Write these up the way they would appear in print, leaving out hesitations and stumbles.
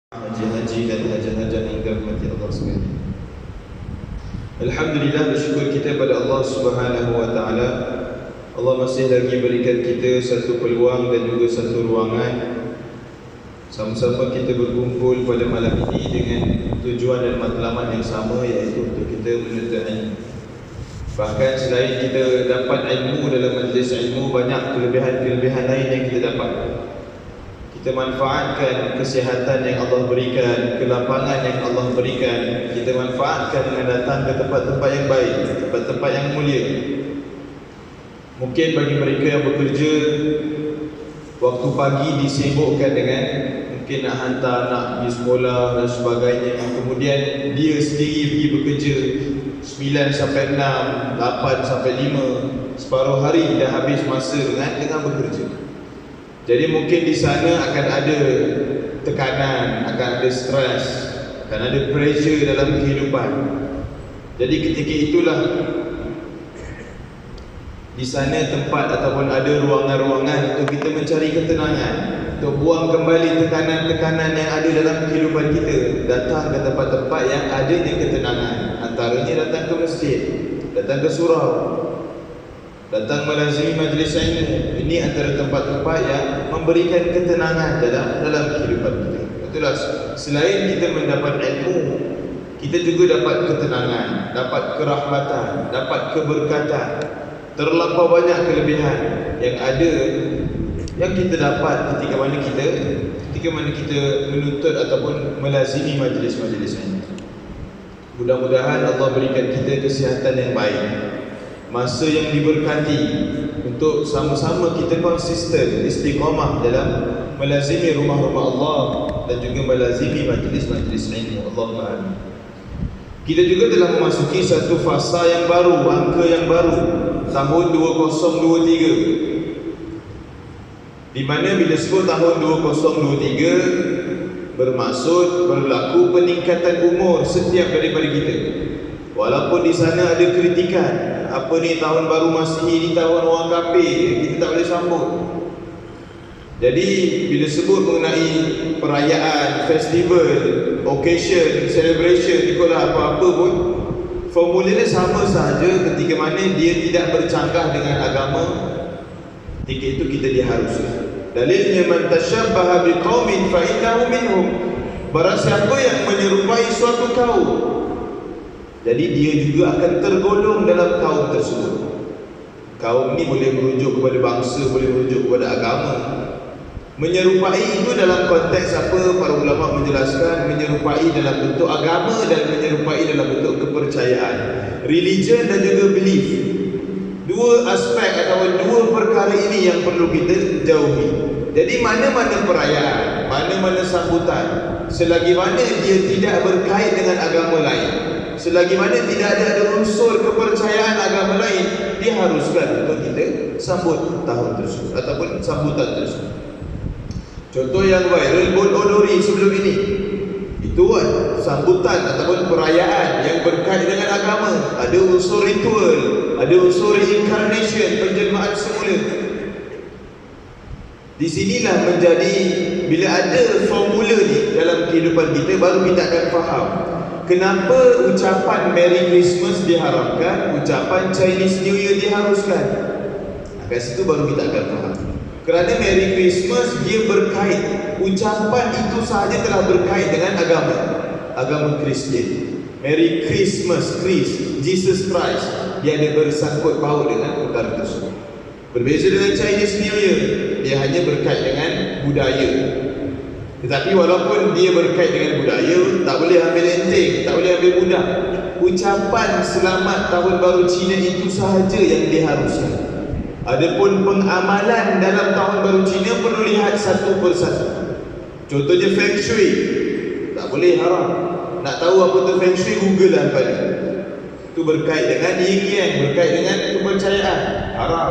haji-haji dan hajat-hajat yang dirahmati Allah sekalian. Alhamdulillah, bersyukur kita pada Allah Subhanahu wa taala. Allah masih lagi berikan kita satu peluang dan juga satu ruangan sama-sama kita berkumpul pada malam ini dengan tujuan dan matlamat yang sama, iaitu untuk kita menuntut ilmu. Bahkan selain kita dapat ilmu dalam majlis ilmu, banyak kelebihan-kelebihan lain yang kita dapat. Kita manfaatkan kesihatan yang Allah berikan, kelapangan yang Allah berikan. Kita manfaatkan dengan datang ke tempat-tempat yang baik, tempat-tempat yang mulia. Mungkin bagi mereka yang bekerja, waktu pagi disibukkan dengan mungkin nak hantar anak pergi sekolah dan sebagainya. Kemudian dia sendiri pergi bekerja 9 sampai 6, 8 sampai 5. Separuh hari dah habis masa dengan bekerja. Jadi mungkin di sana akan ada tekanan, akan ada stres, akan ada pressure dalam kehidupan. Jadi ketika itulah di sana tempat ataupun ada ruangan-ruangan untuk kita mencari ketenangan, untuk buang kembali tekanan-tekanan yang ada dalam kehidupan kita. Datang ke tempat-tempat yang adanya ketenangan. Antaranya datang ke masjid, datang ke surau, datang melazimi majlis ilmu. Ini antara tempat-tempat yang memberikan ketenangan dalam kehidupan kita. Itulah, selain kita mendapat ilmu, kita juga dapat ketenangan, dapat kerahmatan, dapat keberkatan. Terlampau banyak kelebihan yang ada, yang kita dapat ketika mana kita menuntut ataupun melazimi majlis-majlis ini. Mudah-mudahan Allah berikan kita kesihatan yang baik, masa yang diberkati, untuk sama-sama kita konsisten istiqamah dalam melazimi rumah-rumah Allah dan juga melazimi majlis-majlis ilmu. Allahumma amin. Kita juga telah memasuki satu fasa yang baru, angka yang baru, tahun 2023, di mana bila sebut tahun 2023 bermaksud berlaku peningkatan umur setiap daripada kita. Walaupun di sana ada kritikan, apa ni tahun baru Masihi ni tahun orang kafir, kita tak boleh sambut. Jadi bila sebut mengenai perayaan, festival, occasion, celebration, itulah apa-apa pun, formulanya sama sahaja. Ketika mana dia tidak bercanggah dengan agama, ketika itu kita diharuskan. Dalilnya, man tashabbaha biqaumin fa innahu minhum. Barang siapa yang menyerupai suatu kaum, jadi dia juga akan tergolong dalam kaum tersebut. Kaum ni boleh merujuk kepada bangsa, boleh merujuk kepada agama. Menyerupai itu dalam konteks apa? Para ulama menjelaskan, menyerupai dalam bentuk agama dan menyerupai dalam bentuk kepercayaan, religion dan juga belief. Dua aspek atau dua perkara ini yang perlu kita jauhi. Jadi mana-mana perayaan, mana-mana sambutan, selagi mana dia tidak berkait dengan agama lain, selagi mana tidak ada unsur kepercayaan agama lain, diharuskan untuk kita sambut tahun tersebut ataupun sambutan tersebut. Contoh yang viral, Bon Odori sebelum ini, itu kan sambutan ataupun perayaan yang berkait dengan agama. Ada unsur ritual, ada unsur reincarnation, penjelmaan semula. Di sinilah menjadi, bila ada formula ni dalam kehidupan kita, baru kita akan faham kenapa ucapan Merry Christmas diharamkan, ucapan Chinese New Year diharuskan. Kat situ baru kita akan faham. Kerana Merry Christmas dia berkait, ucapan itu sahaja telah berkait dengan agama Kristian. Merry Christmas, Jesus Christ, dia ada bersangkut paut dengan perkara tersebut. Berbeza dengan Chinese New Year, dia hanya berkait dengan budaya. Tetapi walaupun dia berkait dengan budaya, tak boleh ambil enteng, tak boleh ambil mudah. Ucapan selamat tahun baru Cina itu sahaja yang diharuskan. Adapun pengamalan dalam tahun baru Cina perlu lihat satu persatu. Contohnya Feng Shui, tak boleh, haram. Nak tahu apa tu Feng Shui, Google lah kali. Itu berkait dengan yin yang, berkait dengan kepercayaan, haram.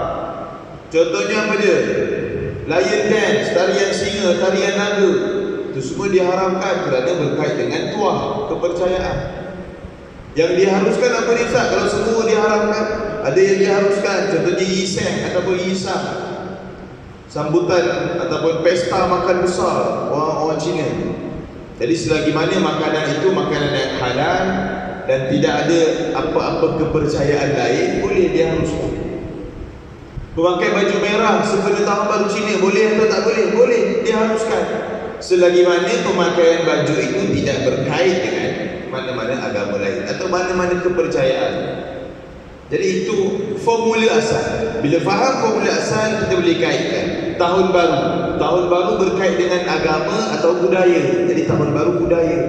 Contohnya apa dia? Lion dance, tarian singa, tarian naga, itu semua diharamkan kerana berkait dengan tuah, kepercayaan. Yang diharuskan apa ni Ustaz? Kalau semua diharamkan, ada yang diharuskan. Contohnya Yiseng ataupun Yisang, sambutan ataupun pesta makan besar orang-orang Cina. Jadi selagi mana makanan itu makanan yang halal dan tidak ada apa-apa kepercayaan lain, boleh dia haruskan. Memakai baju merah seperti tahun baru Cina, boleh atau tak boleh? Boleh, dia haruskan. Selagi mana pemakaian baju itu tidak berkait dengan mana-mana agama lain atau mana-mana kepercayaan. Jadi itu formula asal. Bila faham formula asal, kita boleh kaitkan. Tahun baru berkait dengan agama atau budaya. Jadi tahun baru budaya.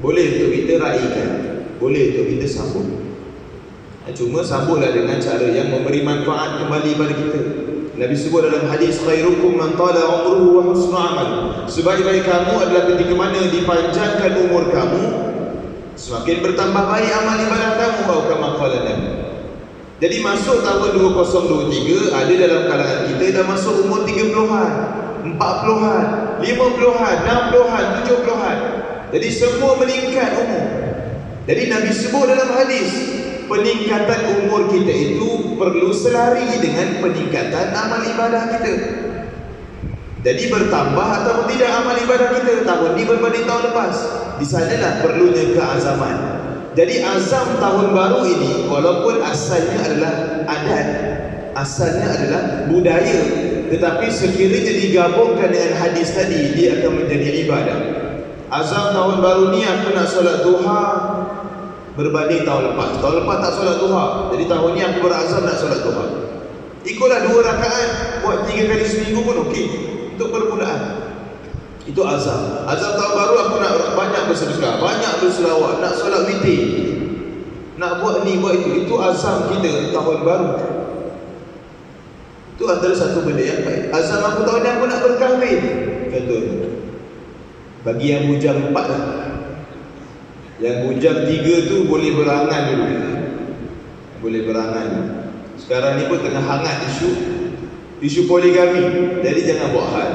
Boleh untuk kita raikan, boleh untuk kita sambut. Cuma sambutlah dengan cara yang memberi manfaat kembali pada kita. Nabi sebut dalam hadis, khairukum man tala umruhu wa husnu amal. Sebaik-baik kamu adalah ketika mana dipanjangkan umur kamu, semakin bertambah baik amal ibadah kamu. Atau kama qala Nabi. Jadi masuk tahun 2023, ada dalam kalangan kita dah masuk umur 30-an, 40-an, 50-an, 60-an, 70-an. Jadi semua meningkat umur. Jadi Nabi sebut dalam hadis, peningkatan umur kita itu perlu selari dengan peningkatan amal ibadah kita. Jadi bertambah atau tidak amal ibadah kita tahun ini berbanding tahun lepas. Di sanalah perlunya keazaman. Jadi azam tahun baru ini, walaupun asalnya adalah adat, asalnya adalah budaya, tetapi sekiranya digabungkan dengan hadis tadi, dia akan menjadi ibadah. Azam tahun baru ni aku nak solat duha berbanding tahun lepas. Tahun lepas tak solat duha, jadi tahun ni aku berazam nak solat duha. Ikutlah 2 rakaat, buat 3 kali seminggu pun okey. Untuk permulaan. Itu azam. Azam tahun baru aku nak banyak bersedekah, banyak berselawat, nak solat witir, nak buat ni buat itu. Itu azam kita tahun baru. Itu antara satu benda yang baik. Azam aku tahun ni aku nak berkahwin, contohnya. Bagi yang bujang 4 lah. Yang bujang 3 tu boleh berangan dulu. Boleh berangan. Sekarang ni pun tengah hangat isu poligami. Jadi jangan buat hal.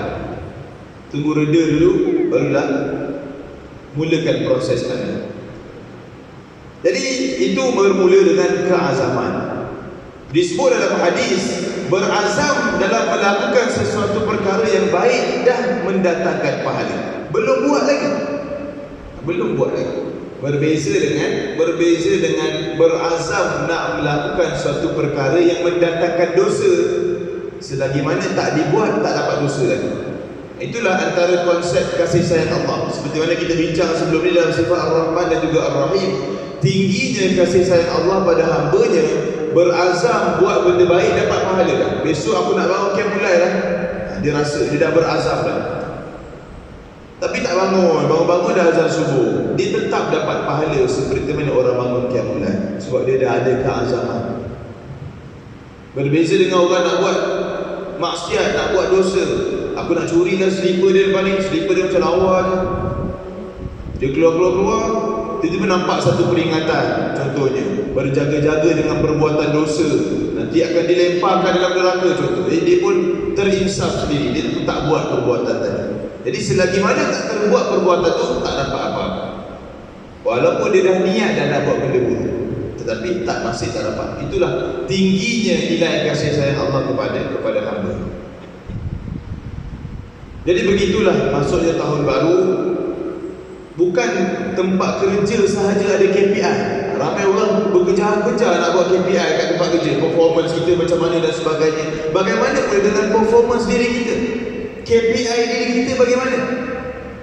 Tunggu reda dulu, barulah mulakan proses anda. Jadi itu bermula dengan keazaman. Disebut dalam hadis, berazam dalam melakukan sesuatu perkara yang baik dah mendatangkan pahala. Belum buat lagi. Berbeza dengan berazam nak melakukan suatu perkara yang mendatangkan dosa. Selagi mana tak dibuat, tak dapat dosa lagi. Itulah antara konsep kasih sayang Allah. Seperti mana kita bincang sebelum ini dalam sifat Ar-Rahman dan juga Ar-Rahim. Tingginya kasih sayang Allah pada hamba-Nya, berazam buat benda baik dapat pahala dah. Besok aku nak bangun camp mulai lah. Dia rasa dia dah berazam dah. Tapi tak bangun dah azan subuh. Dia tetap dapat pahala seperti mana orang bangun camp mulai. Sebab dia dah ada keazaman. Berbeza dengan orang nak buat maksiat, nak buat dosa. Aku nak curi lah selipar dia paling, selipar dia macam lawa je. Dia keluar, tiba-tiba nampak satu peringatan. Contohnya, berjaga-jaga dengan perbuatan dosa, nanti akan dilemparkan dalam neraka. Contoh, dia pun terinsaf sendiri, dia pun tak buat perbuatan tadi. Jadi selagi mana tak terbuat perbuatan tu, tak dapat apa-apa. Walaupun dia dah niat dan nak buat benda buruk, tetapi masih tak dapat. Itulah tingginya nilai kasih sayang Allah kepada hamba. Jadi begitulah masuknya tahun baru. Bukan tempat kerja sahaja ada KPI. Ramai orang bekerja-kerja nak buat KPI kat tempat kerja. Performance kita macam mana dan sebagainya. Bagaimana pula dengan performance diri kita? KPI diri kita bagaimana?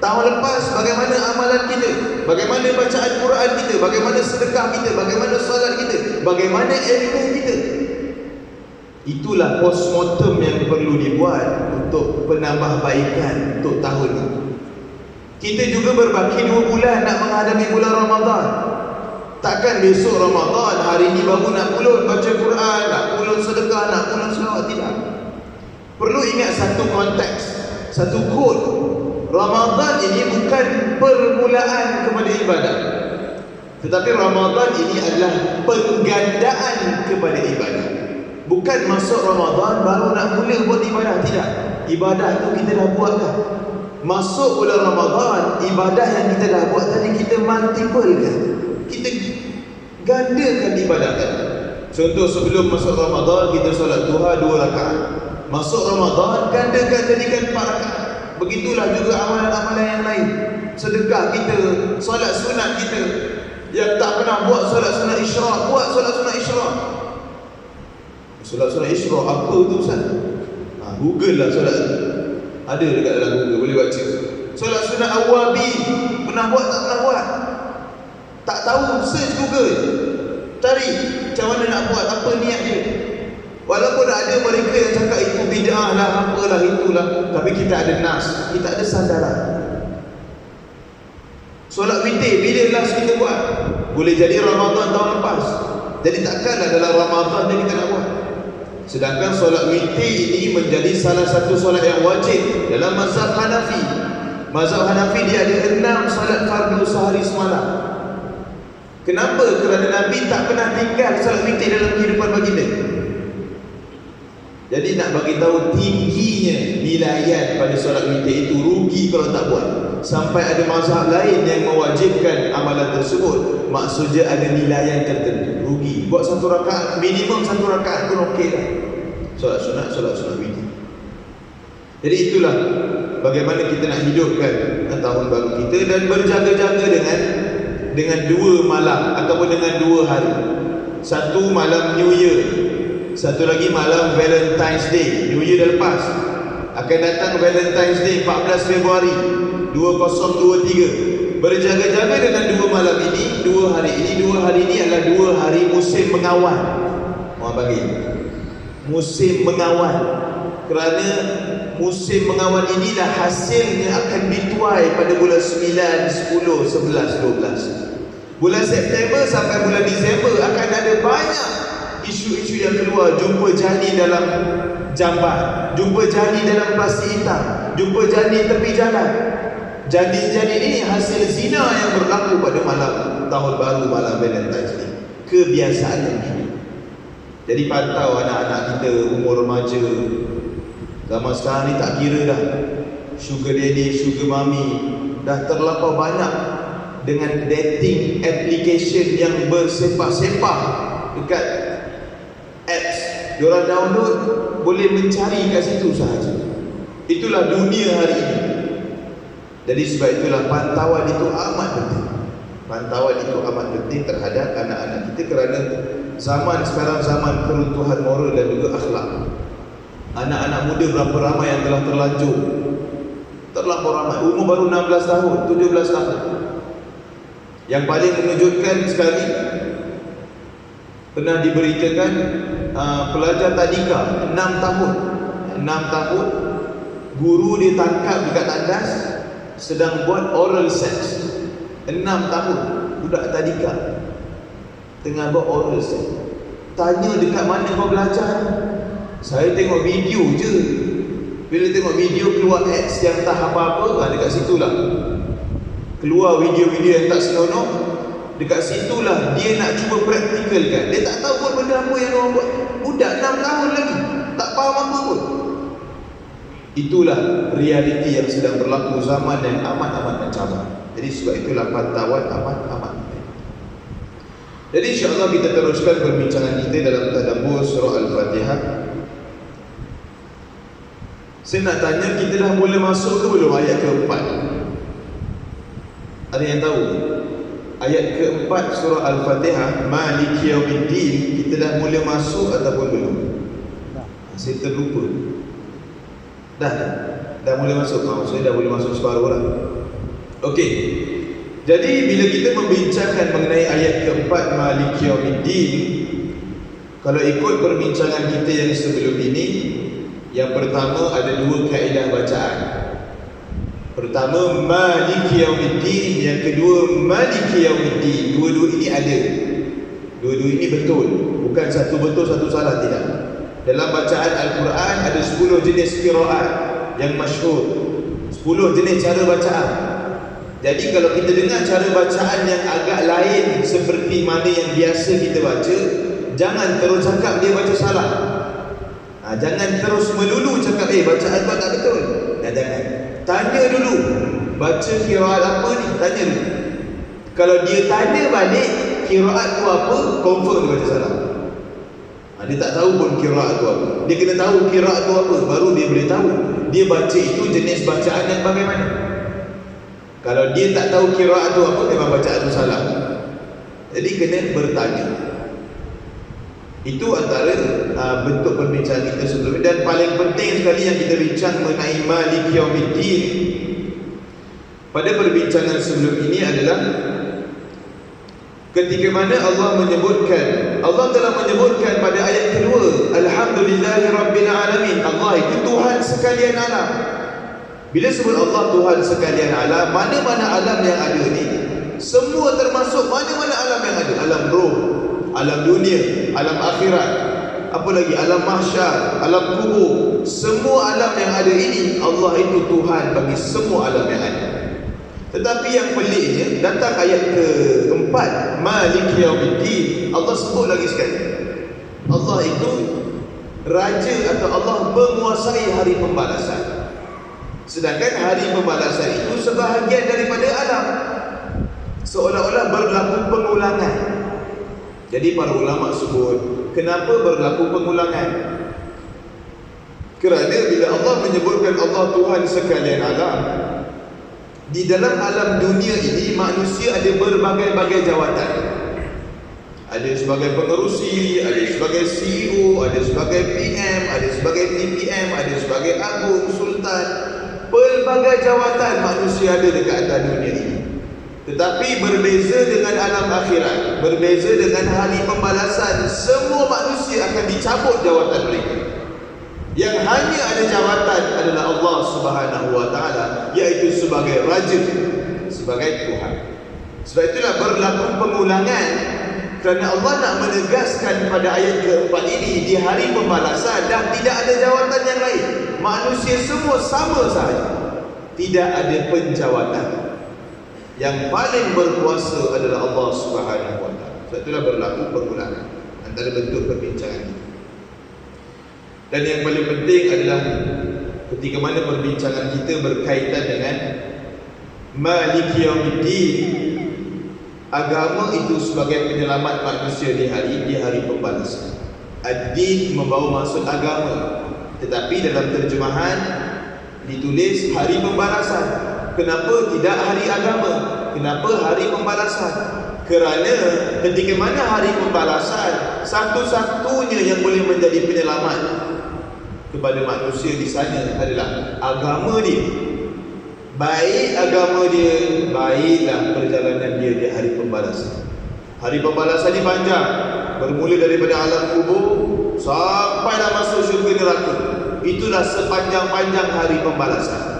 Tahun lepas bagaimana amalan kita? Bagaimana bacaan Quran kita? Bagaimana sedekah kita? Bagaimana solat kita? Bagaimana ilmu kita? Itulah postmortem yang perlu dibuat untuk penambahbaikan untuk tahun ini. Kita juga berbaki 2 bulan nak menghadapi bulan Ramadan. Takkan besok Ramadan, hari ini baru nak pulun baca Quran, nak pulun sedekah, nak pulun selawat. Tidak. Perlu ingat satu konteks, satu kod. Ramadan ini bukan permulaan kepada ibadah, tetapi Ramadan ini adalah penggandaan kepada ibadah. Bukan masuk Ramadan baru nak mula buat ibadah. Tidak. Ibadah tu kita dah buat dah. Masuk bulan Ramadan, ibadah yang kita dah buat tadi kita multiple kan. Kita gandakan ibadah tadi. Contoh, sebelum masuk Ramadan kita solat duha 2 rakaat. Masuk Ramadan gandakan jadikan 4 rakaat. Begitulah juga amalan-amalan yang lain. sedekah kita, solat sunat kita. Yang tak pernah buat solat sunat isyraq, buat solat sunat isyraq. Solat sunat isyraq apa tu Ustaz? Google lah solat tu. Ada dekat dalam Google, boleh baca. Solat sunat awabi, pernah buat tak pernah buat? Tak tahu, search Google, cari macam mana nak buat, apa niat dia. Walaupun ada mereka yang cakap itu bid'ah lah, apalah itulah, tapi kita ada nas, kita ada sandaran. Solat witir, bila last kita buat? Boleh jadi Ramadan tahun lepas. Jadi takkanlah dalam Ramadan ni kita nak buat. Sedangkan solat witir ini menjadi salah satu solat yang wajib dalam mazhab Hanafi. Mazhab Hanafi dia ada 6 solat fardu sehari semalam. Kenapa? Kerana Nabi tak pernah tinggal solat witir dalam kehidupan baginda. Jadi nak bagi tahu tingginya nilaian pada solat witir itu, rugi kalau tak buat. Sampai ada mazhab lain yang mewajibkan amalan tersebut, maksudnya ada nilaian tertentu, rugi. Buat 1 rakaat, minimum 1 rakaat pun okey lah. Solat sunat witir. Jadi itulah bagaimana kita nak hidupkan tahun baru kita, dan berjaga-jaga dengan 2 malam ataupun dengan 2 hari. Satu malam New Year, satu lagi malam Valentine's Day. New Year dah lepas, akan datang Valentine's Day 14 Februari 2023. Berjaga-jaga dengan 2 malam ini, 2 hari ini. 2 hari ini adalah 2 hari musim mengawan. Orang panggil musim mengawan, kerana musim mengawan inilah hasilnya akan dituai pada bulan 9, 10, 11, 12. Bulan September sampai bulan Disember akan ada banyak isu-isu yang keluar. Jumpa janin dalam jamban, jumpa janin dalam plastik hitam, jumpa janin tepi jalan. Janin-janin ini hasil zina yang berlaku pada malam tahun baru, malam Valentine's Day. Kebiasaan yang hidup. Jadi pantau anak-anak kita umur remaja. Zaman sekarang ni tak kira dah sugar daddy, sugar mommy, dah terlampau banyak dengan dating application yang bersepah-sepah dekat apps. Diorang download, boleh mencari kat situ sahaja. Itulah dunia hari ini. Jadi sebab itulah pantauan itu amat penting. Pantauan itu amat penting terhadap anak-anak kita, kerana zaman sekarang zaman keruntuhan moral dan juga akhlak. Anak-anak muda berapa ramai yang telah terlanjur, terlampau ramai, umur baru 16 tahun, 17 tahun. Yang paling mengejutkan sekali, pernah diberitakan pelajar tadika 6 tahun, guru dia tangkap dekat tandas sedang buat oral sex. 6 tahun budak tadika tengah buat oral sex. Tanya dekat mana kau belajar? Saya tengok video je. Bila tengok video keluar ads yang tak apa-apa, dekat situlah keluar video-video yang tak senonoh. Dekat situlah dia nak cuba praktikalkan. Dia tak tahu pun benda apa yang orang buat. Budak 6 tahun lagi, tak faham apa pun. Itulah realiti yang sedang berlaku, zaman yang amat-amat mencabar. Jadi sebab itulah pantauan amat-amat penting. Jadi insya-Allah kita teruskan perbincangan kita dalam tadabbur surah Al-Fatihah. Saya nak tanya, kita dah mula masuk ke belum ayat keempat? Ada yang tahu? Ayat keempat surah Al-Fatihah, Maliki Yaumiddin, kita dah mula masuk ataupun belum? Saya terlupa. Dah mula masuk. Saya dah boleh masuk separuh lah. Okey. Jadi bila kita membincangkan mengenai ayat keempat Maliki Yaumiddin, kalau ikut perbincangan kita yang sebelum ini, yang pertama ada 2 kaedah bacaan. Pertama Maliki Yaumiddin, yang kedua Maliki Yaumiddin. Dua-dua ini ada. Dua-dua ini betul. Bukan satu betul satu salah, tidak. Dalam bacaan Al-Quran ada 10 jenis qiraat yang masyhur, 10 jenis cara bacaan. Jadi kalau kita dengar cara bacaan yang agak lain seperti mana yang biasa kita baca, jangan terus cakap dia baca salah. Jangan terus melulu cakap bacaan kau tak betul. Jangan. Tanya dulu, baca qiraat apa ni? Tanya dulu. Kalau dia tanya balik qiraat tu apa, confirm dia baca salah. Dia tak tahu pun qiraat tu apa. Dia kena tahu qiraat tu apa, baru dia boleh tahu dia baca itu jenis bacaan yang bagaimana. Kalau dia tak tahu qiraat tu apa, memang bacaan tu salah. Jadi kena bertanya. Itu antara bentuk perbincangan kita sebelum ini. Dan paling penting sekali yang kita bincang mengenai Maliki Yaumiddin pada perbincangan sebelum ini adalah ketika mana Allah telah menyebutkan pada ayat kedua, Alhamdulillahi Rabbil Alamin. Allah itu Tuhan sekalian alam. Bila sebut Allah Tuhan sekalian alam, mana-mana alam yang ada ni, semua termasuk mana-mana alam yang ada. Alam roh, alam dunia, alam akhirat, apa lagi, alam mahsyar, alam kubur. Semua alam yang ada ini, Allah itu Tuhan bagi semua alam yang ada. Tetapi yang peliknya, datang ayat keempat, Maliki Yaumiddin, Allah sebut lagi sekali, Allah itu Raja atau Allah menguasai hari pembalasan. Sedangkan hari pembalasan itu sebahagian daripada alam, seolah-olah berlaku pengulangan. Jadi para ulama sebut, kenapa berlaku pengulangan? Kerana bila Allah menyebutkan Allah Tuhan sekalian alam, di dalam alam dunia ini manusia ada berbagai-bagai jawatan. Ada sebagai pengerusi, ada sebagai CEO, ada sebagai PM, ada sebagai TPM, ada sebagai agung, sultan. Pelbagai jawatan manusia ada dekat atas dunia ini. Tetapi berbeza dengan alam akhirat, berbeza dengan hari pembalasan, semua manusia akan dicabut jawatan mereka. Yang hanya ada jawatan adalah Allah Subhanahu wa taala, iaitu sebagai Raja, sebagai Tuhan. Sebab itulah berlaku pengulangan, kerana Allah nak menegaskan pada ayat keempat ini, di hari pembalasan dah tidak ada jawatan yang lain. Manusia semua sama sahaja, tidak ada penjawatan. Yang paling berkuasa adalah Allah Subhanahu wa taala. Sebab itulah berlaku pengulangan antara bentuk perbincangan kita. Dan yang paling penting adalah ketika mana perbincangan kita berkaitan dengan Maliki Yaumiddin, agama itu sebagai penyelamat manusia di hari pembalasan. Ad-din membawa maksud agama, tetapi dalam terjemahan ditulis hari pembalasan. Kenapa tidak hari agama? Kenapa hari pembalasan? Kerana ketika mana hari pembalasan, satu-satunya yang boleh menjadi penyelamat kepada manusia di sana adalah agama dia. Baik agama dia, baiklah perjalanan dia di hari pembalasan. Hari pembalasan ni panjang, bermula daripada alam kubur sampailah masuk syurga neraka. Itulah sepanjang-panjang hari pembalasan.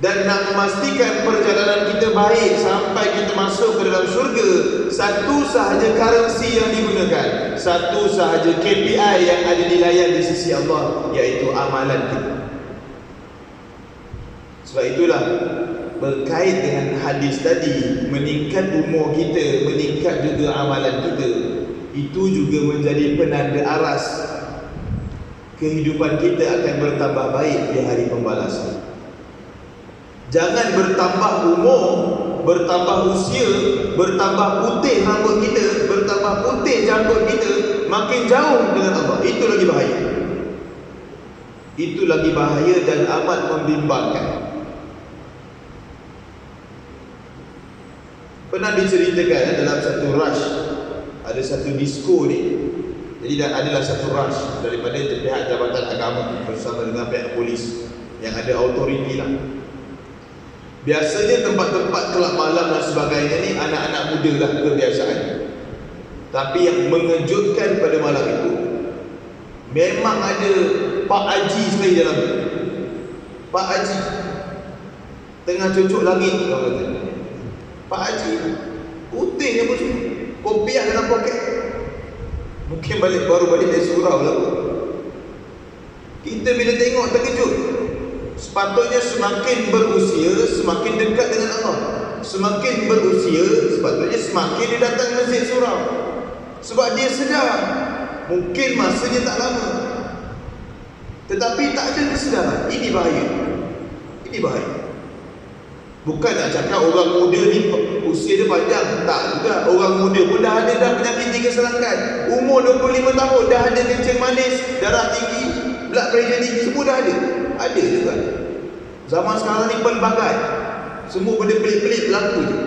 Dan nak memastikan perjalanan kita baik sampai kita masuk ke dalam syurga, satu sahaja currency yang digunakan, satu sahaja KPI yang ada dilayan di sisi Allah, iaitu amalan kita. Sebab itulah berkait dengan hadis tadi, meningkat umur kita, meningkat juga amalan kita, itu juga menjadi penanda aras kehidupan kita akan bertambah baik di hari pembalasan. Jangan bertambah umur, bertambah usia, bertambah putih rambut kita, bertambah putih janggut kita, makin jauh dengan Allah. Itu lagi bahaya. Itu lagi bahaya dan amat membimbangkan. Pernah diceritakan dalam satu rush, ada satu disco ni. Jadi adalah satu rush daripada pihak Jabatan Agama bersama dengan pihak polis yang ada autoriti lah. Biasanya tempat-tempat kelab malam dan sebagainya ni anak-anak muda lah kebiasaannya. Tapi yang mengejutkan pada malam itu, memang ada Pak Haji sekali dalam tu. Pak Haji tengah cucuk langit, kau kata. Pak Haji putih apa semua, kopiah dalam poket. Mungkin baru balik dari surau lah. Kita bila tengok terkejut. Sepatutnya semakin berusia, semakin dekat dengan Allah. Semakin berusia, sepatutnya semakin dia datang masjid surau. Sebab dia sedar mungkin masanya tak lama, tetapi tak ada kesedaran. Ini bahaya. Ini bahaya. Bukan nak cakap orang muda ni usia dia panjang, tak juga. Orang muda pun dah ada penyakit tinggi selangkan. Umur 25 tahun dah ada kencing manis, darah tinggi, blood pressure tinggi, semua dah ada. Ada juga. Zaman sekarang ni pelbagai, semua benda pelik-pelik berlaku je.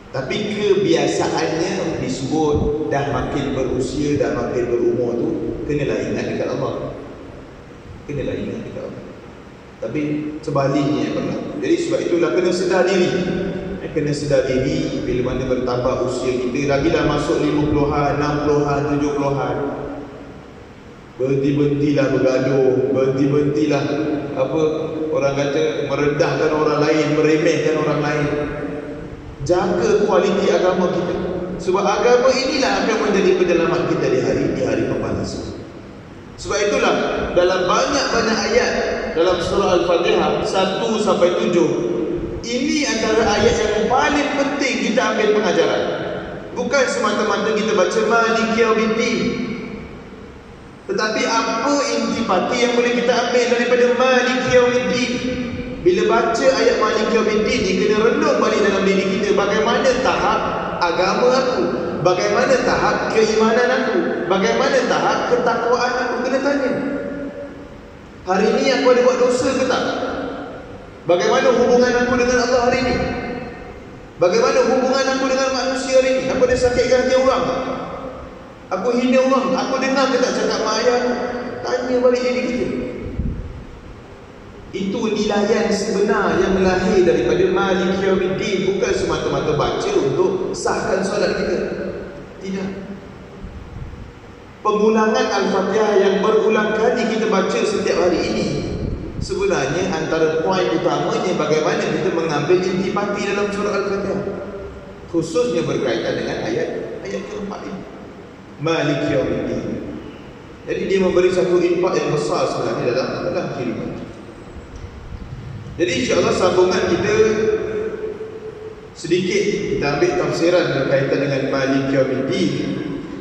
Tapi kebiasaannya disebut dah makin berusia, dah makin berumur tu, kenalah ingat dekat Allah. Kenalah ingat dekat Allah. Tapi sebaliknya yang berlaku. Jadi sebab itulah kena sedar diri. Kena sedar diri bila mana bertambah usia kita, lagi dah masuk 50-an, 60-an, 70-an. Berhenti-hentilah bergaduh, berhenti-hentilah orang kata merendahkan orang lain, meremehkan orang lain. Jaga kualiti agama kita. Sebab agama inilah akan menjadi penyelamat kita di hari pembalasan. Sebab itulah dalam banyak-banyak ayat dalam surah Al-Fatihah 1 sampai 7, ini antara ayat yang paling penting kita ambil pengajaran. Bukan semata-mata kita baca Maliki Yaumiddin, tetapi apa intipati yang boleh kita ambil daripada Maliki Yaumiddin. Bila baca ayat Maliki Yaumiddin ni, kena renung balik dalam diri kita, bagaimana tahap agama aku, bagaimana tahap keimanan aku, bagaimana tahap ketakwaan aku. Kena tanya, hari ini aku ada buat dosa ke tak? Bagaimana hubungan aku dengan Allah hari ini? Bagaimana hubungan aku dengan manusia hari ini? Aku ada sakitkan hati orang? Aku hina orang? Aku dengar ke tak cakap mak ayah aku? Tanya balik diri kita. Itu nilaian sebenar yang lahir daripada Maliki Yaumiddin, bukan semata-mata baca untuk sahkan solat kita. Tidak. Pengulangan Al-Fatihah yang berulang kali kita baca setiap hari ini, sebenarnya antara poin utamanya bagaimana kita mengambil intipati dalam surah Al-Fatihah, khususnya berkaitan dengan ayat keempat ini, Maliki Yaumiddin. Jadi dia memberi satu impak yang besar sebenarnya dalam kehidupan. Jadi insya-Allah sambungan kita sedikit kita ambil tafsiran berkaitan dengan Maliki Yaumiddin.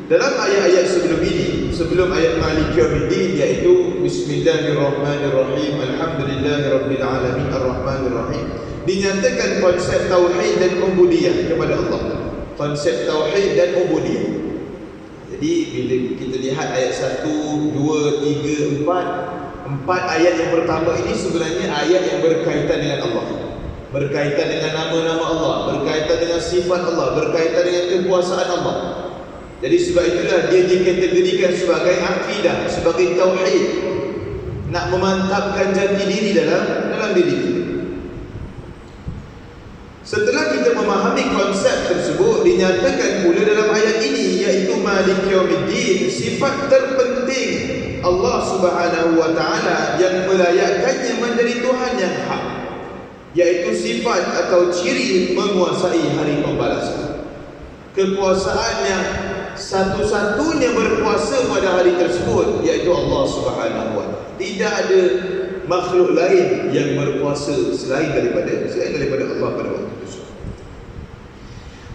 Dalam ayat-ayat sebelum ini, sebelum ayat Maliki Yaumiddin, iaitu Bismillahirrahmanirrahim, Alhamdulillahirabbil alamin, Arrahmanirrahim, dinyatakan konsep tauhid dan ubudiyah kepada Allah. Konsep tauhid dan ubudiyah. Jadi bila kita lihat ayat 1, 2, 3, 4, empat ayat yang pertama ini sebenarnya ayat yang berkaitan dengan Allah, berkaitan dengan nama-nama Allah, berkaitan dengan sifat Allah, berkaitan dengan kekuasaan Allah. Jadi sebab itulah dia dikategorikan sebagai akidah, sebagai tauhid, nak memantapkan jati diri dalam diri kita. Setelah kita memahami konsep tersebut, dinyatakan pula dalam ayat ini, iaitu Maliki Yaumiddin, sifat terpenting Allah Subhanahu wa Ta'ala yang melayakkannya menjadi Tuhan yang hak, iaitu sifat atau ciri menguasai hari pembalasan. Kekuasaan yang satu-satunya berkuasa pada hari tersebut, iaitu Allah Subhanahu wa Ta'ala. Tidak ada makhluk lain yang berkuasa selain daripada Allah pada waktu tersebut.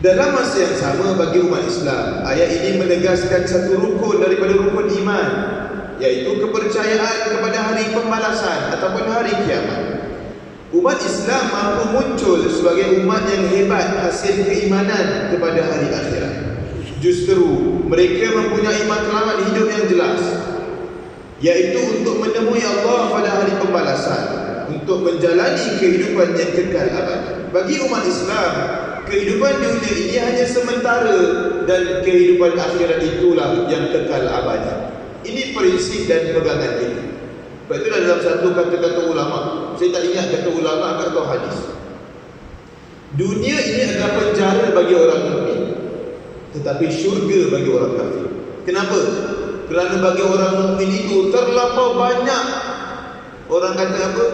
Dalam masa yang sama bagi umat Islam, ayat ini menegaskan satu rukun daripada rukun iman, iaitu kepercayaan kepada hari pembalasan ataupun hari kiamat. Umat Islam mampu muncul sebagai umat yang hebat hasil keimanan kepada hari akhirat. Justru mereka mempunyai matlamat hidup yang jelas, iaitu untuk menemui Allah pada hari pembalasan, untuk menjalani kehidupan yang kekal abadi. Bagi umat Islam, kehidupan dunia ini hanya sementara dan kehidupan akhirat itulah yang kekal abadi. Ini prinsip dan pegangan kita. Sebab itulah dalam satu kata-kata ulama, saya tak ingat kata ulama atau hadis, dunia ini adalah penjara bagi orang mukmin, tetapi syurga bagi orang kafir. Kenapa? Kerana bagi orang mukmin itu terlampau banyak, orang kata apa,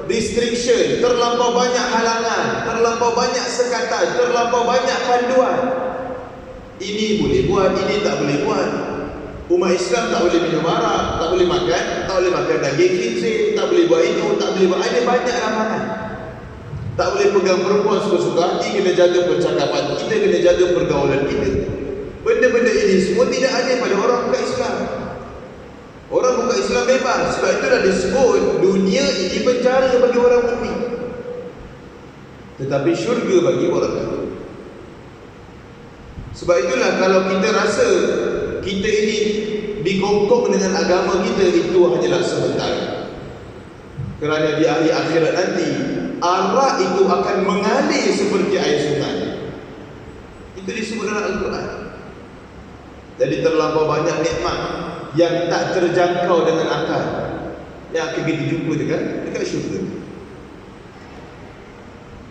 restriction, terlampau banyak halangan, terlampau banyak sekatan, terlampau banyak panduan. Ini boleh buat, ini tak boleh buat. Umat Islam tak boleh minum arak, tak boleh makan daging khinzir, tak boleh buat itu, tak boleh buat, ada banyak larangan. Tak boleh pegang perempuan suka-suka hati, kena jaga percakapan kita, kena jaga pergaulan kita. Benda-benda ini semua tidak ada pada orang bukan Islam. Orang bukan Islam bebas. Sebab itulah disebut dunia ini penjara bagi orang mukmin, tetapi syurga bagi orang kafir. Sebab itulah kalau kita rasa kita ini dikongkong dengan agama kita, itu hanyalah sementara. Kerana di hari akhirat nanti arak itu akan mengalir seperti air sungai. Itu disebut dalam Al-Quran. Jadi terlampau banyak nikmat yang tak terjangkau dengan akal yang akan kita jumpa dekat syurga.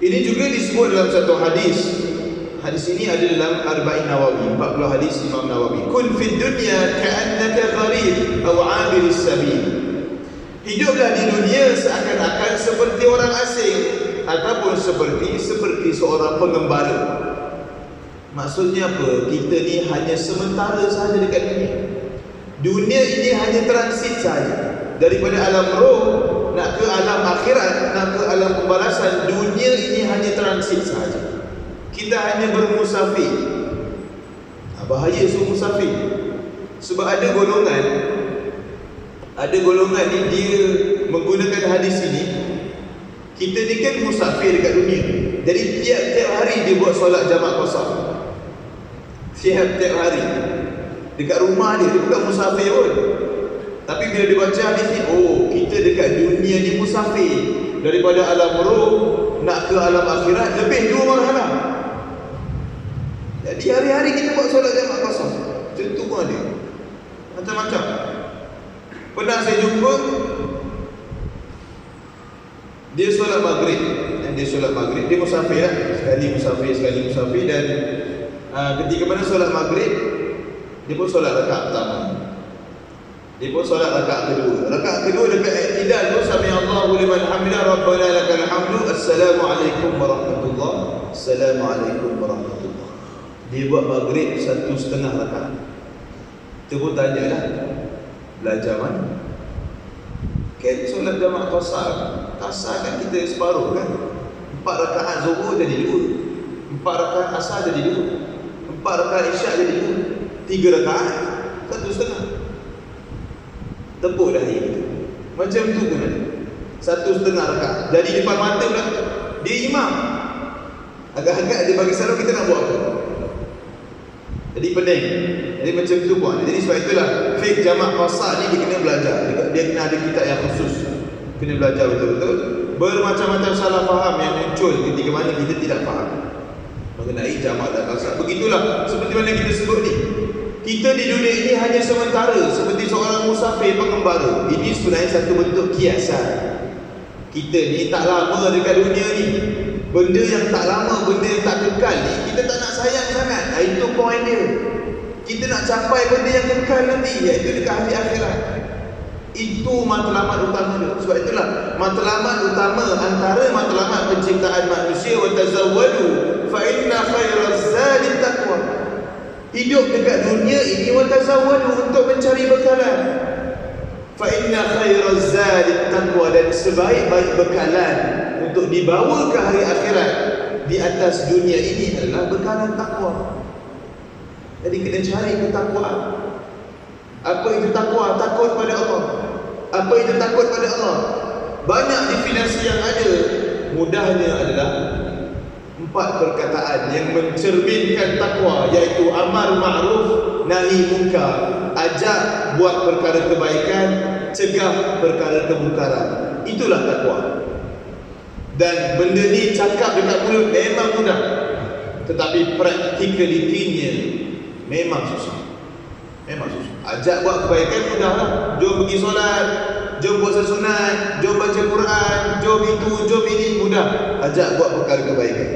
Ini juga disebut dalam satu hadis. Hadis ini ada dalam Arba'in Nawawi, 40 hadis Imam Nawawi. Kun fid dunya ka'annaka gharib aw 'abiris sabil. Hiduplah di dunia seakan-akan seperti orang asing ataupun seperti seorang pengembara. Maksudnya apa? Kita ni hanya sementara sahaja dekat dunia. Dunia ini hanya transit saja. Daripada alam roh nak ke alam akhirat, nak ke alam pembalasan, dunia ini hanya transit sahaja. Kita hanya bermusafir. Bahaya semua musafir. Sebab ada golongan ni dia menggunakan hadis ini. Kita ni kan musafir dekat dunia. Jadi tiap-tiap hari dia buat solat jamak qasar. Tiap-tiap hari dekat rumah dia bukan musafir pun. Tapi bila dia baca hadis ni, oh, kita dekat dunia ni musafir. Daripada alam roh nak ke alam akhirat lebih 2 marhalah. Jadi hari-hari kita buat solat jamak qasar. Tentu pun ada. Macam-macam. Pernah saya jumpa dia solat maghrib. Dia musafir lah. Sekali musafir. Dan ketika mana solat maghrib, dia pun solat rakaat pertama. Dia pun solat rakaat kedua. Rakaat kedua dekat i'tidal tu, sami Allahu liman hamidah, rabbana lakal hamdu, assalamualaikum warahmatullahi. Assalamualaikum warahmatullahi. Dia buat maghrib 1,5 rakaat. Tu pun tanyalah, belajar mana? Kan solat jamak qasar kan kita separuh kan. 4 rakaat zuhur jadi 2, 4 rakaat asar jadi 2, 4 rakaat isyak jadi 2, 3 rakaat 1,5. Tepuk dah dia. Macam tu pun ada 1,5 rakaat. Jadi depan mata pula dia imam. Agak-agak dia bagi salam, kita nak buat apa? Jadi pening. Jadi macam tu pun. Jadi sebab itulah fiqh jamak qasar ni dia kena belajar. Dia kena ada kitab yang khusus. Kena belajar betul-betul. Bermacam-macam salah faham yang muncul ketika mana kita tidak faham mengenai jamak dan qasar. Begitulah seperti mana kita sebut ni. Kita di dunia ini hanya sementara, seperti seorang musafir pengembara. Ini sebenarnya satu bentuk kiasan. Kita ni tak lama dekat dunia ni. Benda yang tak lama, benda yang tak kekal ni, kita tak nak sayang sangat. Itu poin dia. Kita nak capai benda yang kekal nanti, iaitu dekat hari akhirat. Itu matlamat utama dia. Sebab itulah matlamat utama antara matlamat penciptaan manusia, wa tazawwadu fa inna khairaz zadi taqwa. Hidup dekat dunia ini wa tazawwadu, untuk mencari bekalan. Fa inna khairaz zadi taqwa, dan sebaik-baik bekalan untuk dibawa ke hari akhirat di atas dunia ini adalah bekalan takwa. Jadi kena cari ketakwaan. Apa itu takwa? Takut pada Allah. Apa itu takut pada Allah? Banyak definisi yang ada. Mudahnya adalah 4 perkataan yang mencerminkan takwa, iaitu amar ma'ruf, nahi munkar, ajak buat perkara kebaikan, cegah perkara kemungkaran. Itulah takwa. Dan benda ni cakap dekat mulut memang mudah, tetapi practicality-nya memang susah. Ajak buat kebaikan mudahlah. Jom pergi solat, jom puasa sunat, jom baca Quran, jom itu, jom ini, mudah. Ajak buat perkara kebaikan.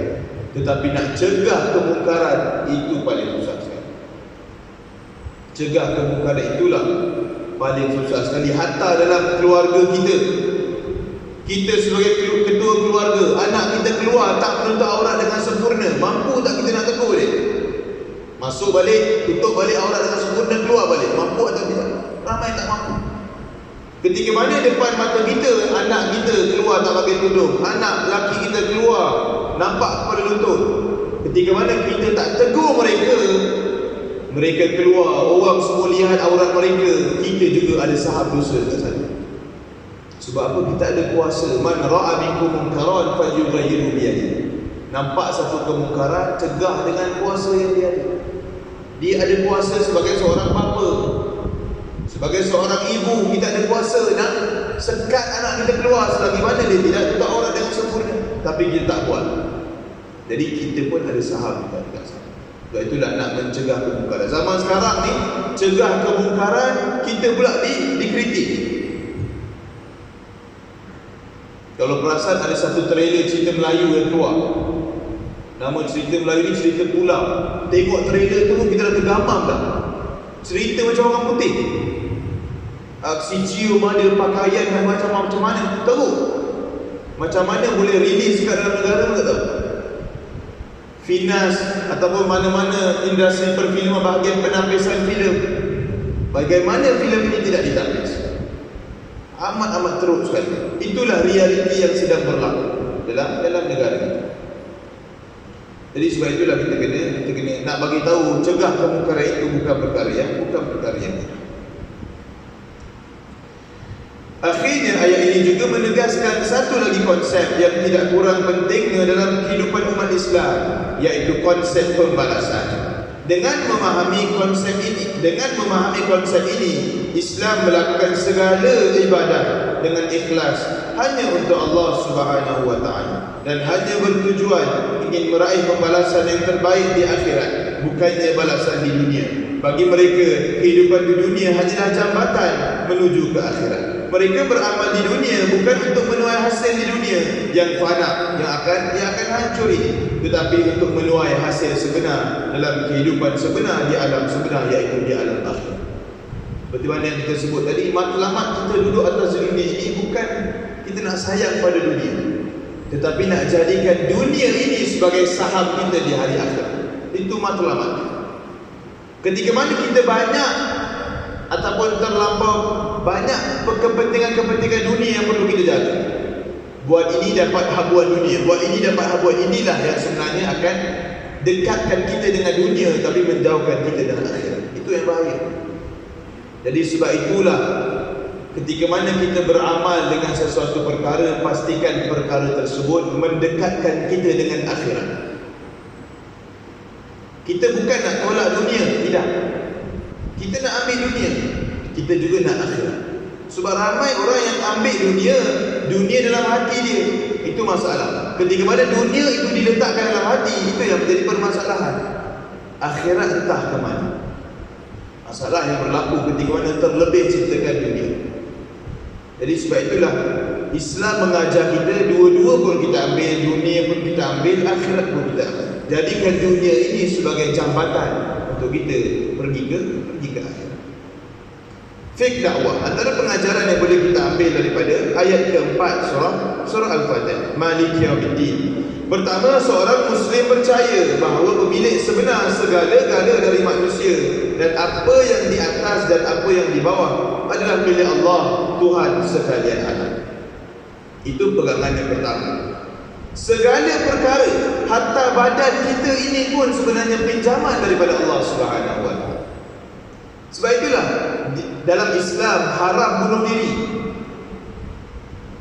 Tetapi nak cegah kemungkaran, itu paling susah sekali. Cegah kemungkaran itulah paling susah sekali. Hatta dalam keluarga kita, kita sebagai ketua keluarga, anak kita keluar tak menutup aurat dengan sempurna, mampu tak kita nak tegur dia? Masuk balik, tutup balik aurat dengan sempurna, keluar balik, mampu atau tidak? Ramai tak mampu. Ketika mana depan mata kita, anak kita keluar tak pakai tudung, anak lelaki kita keluar nampak kepala lutut, ketika mana kita tak tegur mereka, mereka keluar, orang semua lihat aurat mereka, kita juga ada saham dosa kat sana. Sebab apa? Kita ada kuasa. Man ra'a minkum munkaran falyughayyirhu bi yadihi. Nampak satu kemungkaran, cegah dengan kuasa yang dia ada. Dia ada kuasa sebagai seorang bapa, sebagai seorang ibu. Kita ada kuasa nak sekat anak kita keluar selagi mana dia tidak tak orang dengan sempurna, tapi kita tak buat. Jadi kita pun ada saham kita dekat sana. Sebab itulah nak mencegah kemungkaran. Zaman sekarang ni, cegah kemungkaran, kita pula dikritik. Kalau perasan ada satu trailer cerita Melayu yang keluar. Nama cerita Melayu ni cerita pulau. Tengok trailer tu kita dah tergamam dah. Cerita macam orang putih. Aksi cium ada, pakaian dan macam mana. Tahu? Macam mana boleh rilis kat dalam negara tak tahu. Finas ataupun mana-mana industri perfilman bahagian penampisan filem. Bagaimana filem ini tidak ditampis? Amat-amat teruk sekali. Itulah realiti yang sedang berlaku dalam negara kita. Jadi sebab itulah kita kena nak bagi tahu, cegah kemungkaran itu bukan perkara yang mudah. Akhirnya ayat ini juga menegaskan satu lagi konsep yang tidak kurang pentingnya dalam kehidupan umat Islam, iaitu konsep pembalasan. Dengan memahami konsep ini, Islam melakukan segala ibadah dengan ikhlas hanya untuk Allah Subhanahu wa taala dan hanya bertujuan ingin meraih pembalasan yang terbaik di akhirat, bukannya balasan di dunia. Bagi mereka, kehidupan di dunia hanyalah jambatan menuju ke akhirat. Mereka beramal di dunia bukan untuk menuai hasil di dunia yang fana, yang akan hancur ini, tetapi untuk menuai hasil sebenar dalam kehidupan sebenar di alam sebenar, iaitu di alam akhir. Seperti mana yang kita sebut tadi, matlamat kita duduk atas dunia ini bukan kita nak sayang pada dunia, tetapi nak jadikan dunia ini sebagai saham kita di hari akhir. Itu matlamat. Ketika mana kita banyak ataupun terlampau banyak kepentingan dunia yang perlu kita jaga. Buat ini dapat habuan dunia, buat ini dapat habuan, inilah yang sebenarnya akan dekatkan kita dengan dunia tapi menjauhkan kita dengan akhirat. Itu yang bahaya. Jadi sebab itulah ketika mana kita beramal dengan sesuatu perkara, pastikan perkara tersebut mendekatkan kita dengan akhirat. Kita bukan nak tolak dunia, tidak. Kita nak ambil dunia, kita juga nak akhirat. Sebab ramai orang yang ambil dunia dalam hati dia. Itu masalah. Ketika mana dunia itu diletakkan dalam hati, itu yang menjadi permasalahan. Akhirat entah ke mana. Masalah yang berlaku ketika mana terlebih cintakan dunia. Jadi sebab itulah Islam mengajar kita dua-dua pun kita ambil, dunia pun kita ambil, akhirat pun kita ambil. Jadikan dunia ini sebagai jambatan untuk kita pergi ke akhirat. Fik dakwah, antara pengajaran yang boleh kita ambil daripada ayat keempat surah Al-Fatihah, Maliki Yaumiddin. Pertama, seorang Muslim percaya bahawa pemilik sebenar segala-gala dari manusia dan apa yang di atas dan apa yang di bawah adalah milik Allah, Tuhan sekalian alam. Itu pegangan yang pertama. Segala perkara, hatta badan kita ini pun sebenarnya pinjaman daripada Allah Subhanahu wa taala. Sebab itulah dalam Islam haram bunuh diri.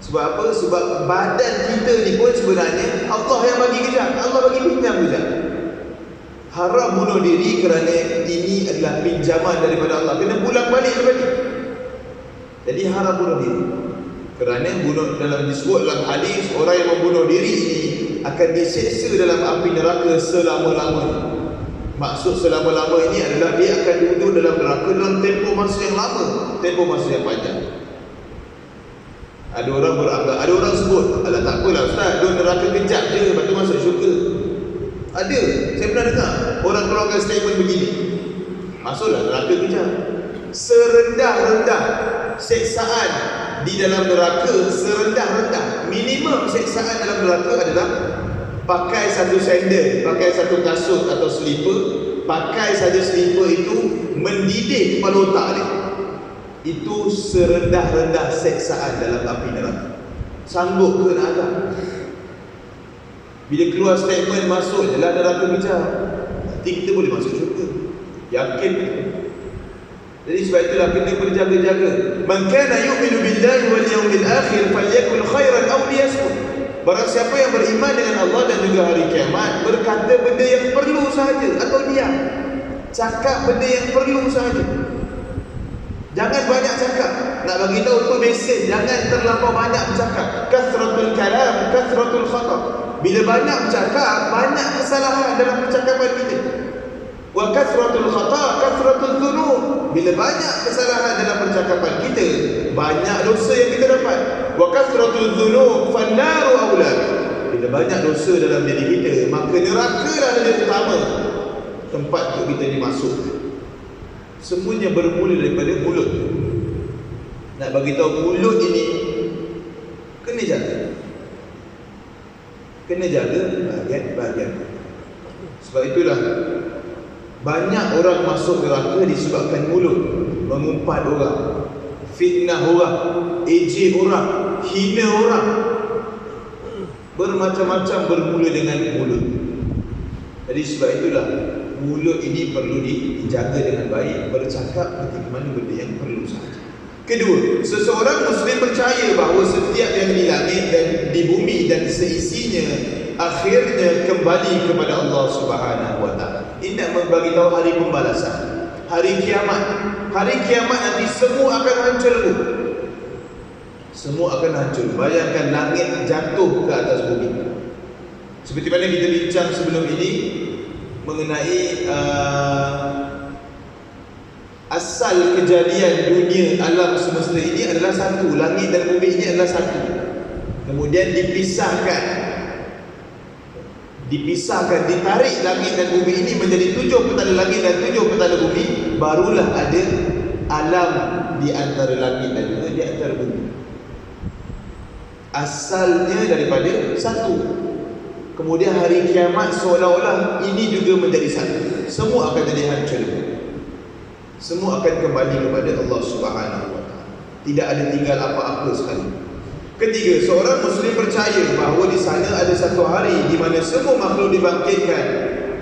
Sebab apa? Sebab badan kita ni pun sebenarnya Allah yang bagi kejap, Allah bagi pinjam kejap. Haram bunuh diri kerana ini adalah pinjaman daripada Allah, kena pulang balik lepas ni. Jadi haram bunuh diri. Kerana disebut dalam hadis, orang yang membunuh diri ini akan diseksa dalam api neraka selama-lamanya. Maksud selama-lama ini adalah dia akan duduk dalam neraka dalam tempoh masa yang lama, tempoh masa yang panjang. Ada orang sebut, alah tak apalah Ustaz, duduk neraka kejap je, lepas tu masuk syurga. Ada, saya pernah dengar orang keluarkan statement begini, masuklah neraka kejap. Serendah-rendah seksaan di dalam neraka, serendah-rendah minimum seksaan dalam neraka adalah pakai satu sandal, pakai satu kasut atau slipper, pakai saja slipper itu mendidih kepala otak dia. Itu serendah-rendah seksaan dalam api neraka. Sanggup ke nak agak? Bila keluar statement, masuk je lah neraka kejap, nanti kita boleh masuk syurga. Yakin betul. Jadi sebab itulah kena berjaga-jaga. Man kana yu'minu billahi wal yawmil akhir falyakul khairan aw liyasmut. Barang siapa yang beriman dengan Allah dan juga hari kiamat, berkata benda yang perlu sahaja atau diam. Cakap benda yang perlu sahaja. Jangan banyak cakap. Nak bagi tahu tu mesej, jangan terlampau banyak bercakap. Kasratul kalam, kasratul khata. Bila banyak bercakap, banyak kesalahan dalam percakapan kita. Wa kasratul khata, kasratul dzunub. Bila banyak kesalahan dalam percakapan kita, banyak dosa yang kita dapat. Wa kasratul dzunub fannaru aula. Bila banyak dosa dalam diri kita, maka nerakalah yang utama tempat untuk kita dimasukkan. Semuanya bermula daripada mulut. Nak bagi tahu mulut ini kena jaga. Kena jaga bahagian-bahagian. Sebab itulah banyak orang masuk neraka disebabkan mulut. Mengumpat orang, fitnah orang, ejek orang, hina orang. Bermacam-macam bermula dengan mulut. Jadi sebab itulah mulut ini perlu dijaga dengan baik. Bercakap ketika mana benda yang perlu sahaja. Kedua, seseorang Muslim percaya bahawa setiap yang di langit dan di bumi dan seisinya akhirnya kembali kepada Allah Subhanahu Wa Taala. Ini nak bagi tahu hari pembalasan, hari kiamat. Hari kiamat nanti semua akan hancur. Semua akan hancur. Bayangkan langit jatuh ke atas bumi. Seperti mana kita bincang sebelum ini mengenai asal kejadian dunia alam semesta ini adalah satu. Langit dan bumi ini adalah satu. Kemudian dipisahkan, ditarik langit dan bumi ini menjadi 7 petala langit dan 7 petala bumi. Barulah ada alam di antara langit dan juga di antara bumi. Asalnya daripada satu. Kemudian hari kiamat seolah-olah ini juga menjadi satu. Semua akan jadi hancur. Semua akan kembali kepada Allah Subhanahu Wa Taala. Tidak ada tinggal apa-apa sekali. Ketiga, seorang Muslim percaya bahawa di sana ada satu hari di mana semua makhluk dibangkitkan,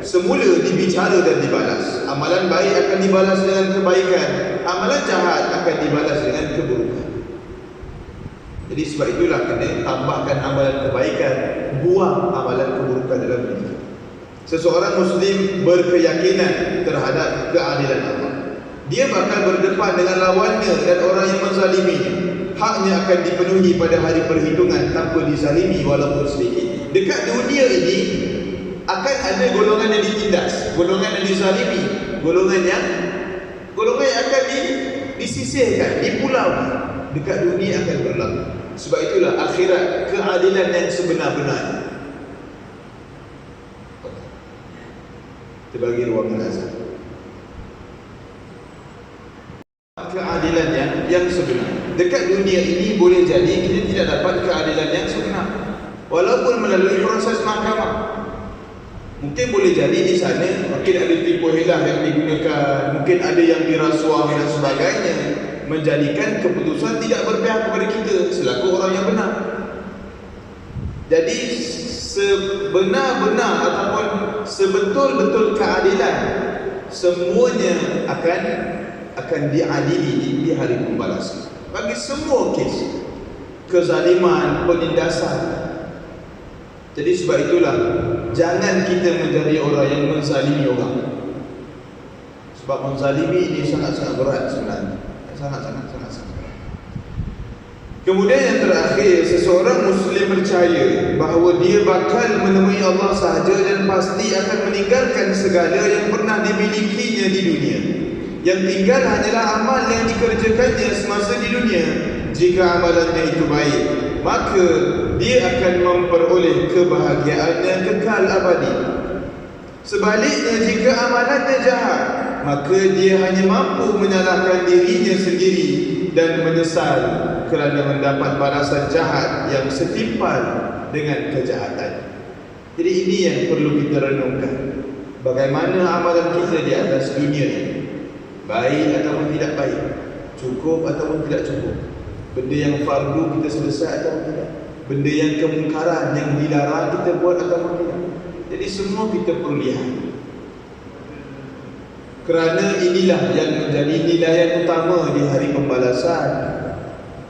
semula dibicara dan dibalas. Amalan baik akan dibalas dengan kebaikan, amalan jahat akan dibalas dengan keburukan. Jadi sebab itulah kena tambahkan amalan kebaikan, buang amalan keburukan dalam diri. Seseorang Muslim berkeyakinan terhadap keadilan Allah. Dia bakal berdepan dengan lawannya dan orang yang menzaliminya. Haknya akan dipenuhi pada hari perhitungan tanpa dizalimi walaupun sedikit. Dekat dunia ini akan ada golongan yang ditindas, golongan yang dizalimi, golongan yang akan disisihkan, dipulaukan. Dekat dunia akan berlaku. Sebab itulah akhirat keadilan yang sebenar-benarnya. Kita bagi ruangan azan. Keadilan yang sebenar. Dekat dunia ini boleh jadi kita tidak dapat keadilan yang sebenar, walaupun melalui proses mahkamah. Mungkin boleh jadi di sana mungkin ada tipu helah yang digunakan, mungkin ada yang dirasuah dan sebagainya, menjadikan keputusan tidak berpihak kepada kita selaku orang yang benar. Jadi sebenar-benar ataupun sebetul-betul keadilan semuanya akan diadili di hari pembalasan. Bagi semua kes kezaliman, penindasan. Jadi sebab itulah jangan kita menjadi orang yang menzalimi orang. Sebab menzalimi ini sangat-sangat berat sebenarnya. Sangat-sangat. Kemudian yang terakhir, seseorang Muslim percaya bahawa dia bakal menemui Allah sahaja dan pasti akan meninggalkan segala yang pernah dimilikinya di dunia. Yang tinggal hanyalah amal yang dikerjakannya semasa di dunia. Jika amalannya itu baik, maka dia akan memperoleh kebahagiaan yang kekal abadi. Sebaliknya, jika amalannya jahat, maka dia hanya mampu menyalahkan dirinya sendiri dan menyesal kerana mendapat balasan jahat yang setimpal dengan kejahatan. Jadi ini yang perlu kita renungkan. Bagaimana amalan kita di atas dunia ini? Baik ataupun tidak baik, cukup ataupun tidak cukup, benda yang fardu kita selesai ataupun tidak, benda yang kemungkaran yang dilarang kita buat ataupun tidak. Jadi semua kita perlu lihat, kerana inilah yang menjadi nilai utama di hari pembalasan.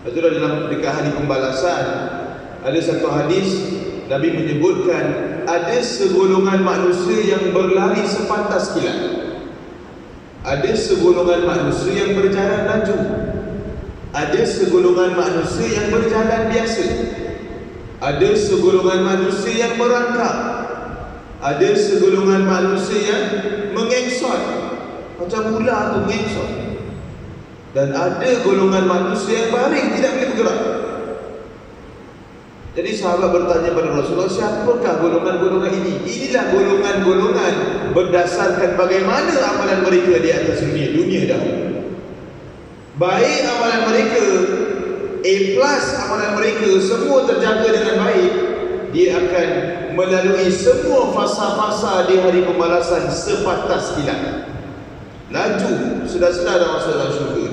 Itulah dalam dekat hari pembalasan ada satu hadis Nabi menyebutkan ada segolongan manusia yang berlari sepantas kilat. Ada segolongan manusia yang berjalan laju, ada segolongan manusia yang berjalan biasa, ada segolongan manusia yang merangkak, ada segolongan manusia yang mengengsot, macam ular tu mengengsot, dan ada golongan manusia yang baring, tidak boleh bergerak. Jadi sahabat bertanya pada Rasulullah, siapakah golongan-golongan ini? Inilah golongan-golongan berdasarkan bagaimana amalan mereka di atas dunia dahulu. Baik amalan mereka, A+ amalan mereka, semua terjaga dengan baik, dia akan melalui semua fasa-fasa di hari pembalasan sepatas kilat. Laju, sedar-sedar dah masuk dalam syurga.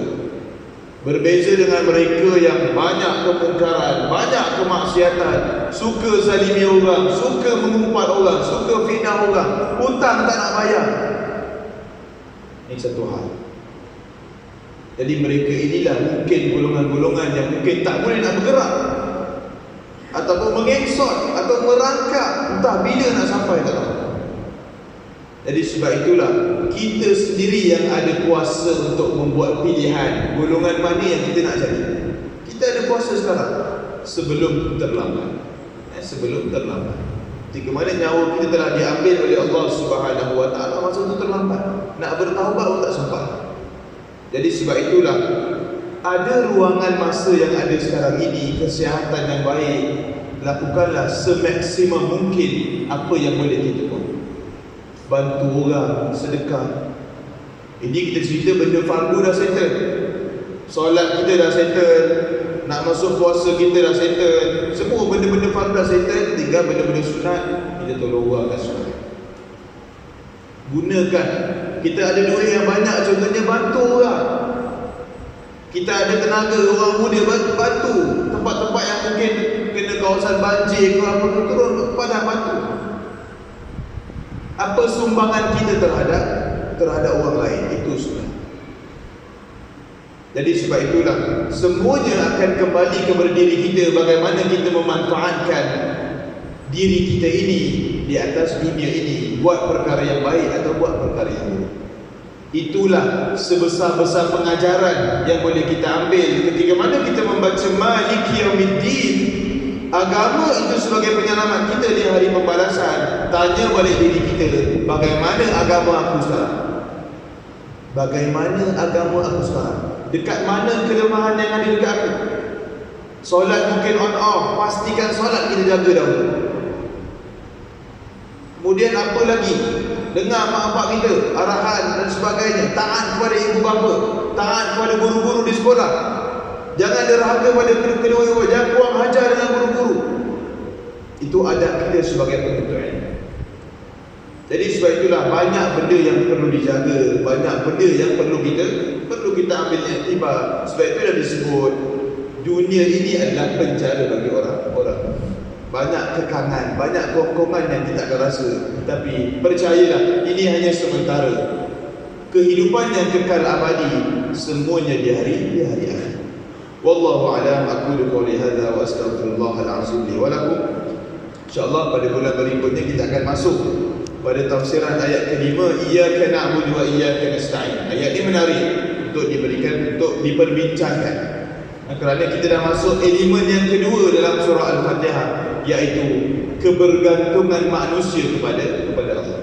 Berbeza dengan mereka yang banyak kemungkaran, banyak kemaksiatan, suka zalimi orang, suka mengumpat orang, suka fitnah orang, hutang tak nak bayar. Ini satu hal. Jadi mereka inilah mungkin golongan-golongan yang mungkin tak boleh nak bergerak, ataupun mengengsot, atau merangkak, entah bila nak sampai, tak tahu. Jadi sebab itulah kita sendiri yang ada kuasa untuk membuat pilihan golongan mana yang kita nak jadi. Kita ada kuasa sekarang, sebelum terlambat. Sebelum terlambat. Ketika mana nyawa kita telah diambil oleh Allah Subhanahu Wa Taala, masa itu terlambat. Nak bertaubat pun tak sempat. Jadi sebab itulah ada ruangan masa yang ada sekarang ini, kesihatan yang baik, lakukanlah semaksimum mungkin apa yang boleh kita buat. Bantu orang, sedekah. Ini kita cerita benda fardu dah settle, solat kita dah settle, nak masuk puasa kita dah settle, semua benda-benda fardu dah settle. Tinggal benda-benda sunat, kita tolong orang kat sunat. Gunakan. Kita ada duit yang banyak, contohnya bantu orang. Kita ada tenaga, orang muda, bantu tempat-tempat yang mungkin kena kawasan banjir ke apa, turun padang bantu. Apa sumbangan kita terhadap orang lain, itu sunnah. Jadi sebab itulah semuanya akan kembali kepada diri kita, bagaimana kita memanfaatkan diri kita ini di atas dunia ini, buat perkara yang baik atau buat perkara yang buruk. Itulah sebesar-besar pengajaran yang boleh kita ambil ketika mana kita membaca Maliki Yaumiddin. Agama itu sebagai penyelamat kita di hari pembalasan. Tanya balik diri kita, bagaimana agama aku sekarang? Bagaimana agama aku sekarang? Dekat mana kelemahan yang ada dekat aku? Solat mungkin on off, pastikan solat kita jaga dahulu. Kemudian apa lagi? Dengar mak bapak kita, arahan dan sebagainya. Taat kepada ibu bapa, taat kepada guru-guru di sekolah. Jangan derhaka pada kedua-dua, jangan kurang hajar dengan guru-guru. Itu adab kita sebagai penuntut ilmu. Jadi sebab itulah banyak benda yang perlu dijaga, banyak benda yang perlu kita ambil iktibar. Sebab itu dah disebut dunia ini adalah penjara bagi orang. Banyak kekangan, banyak kongkongan yang kita akan rasa. Tapi percayalah, ini hanya sementara. Kehidupan yang kekal abadi semuanya di hari akhir. Wallahu a'lam. Aqulu qouli hadza wa astaghfirullahal azim li wa lakum. Insyaallah pada bulan berikutnya kita akan masuk pada tafsiran ayat kelima, iyyaka na'budu wa iyyaka nasta'in. Ayat ini menarik untuk diberikan, untuk diperbincangkan. Kerana kita dah masuk elemen yang kedua dalam surah Al-Fatihah, iaitu kebergantungan manusia kepada Allah.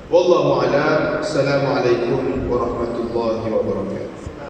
Wallahu a'lam. Assalamualaikum warahmatullahi wabarakatuh.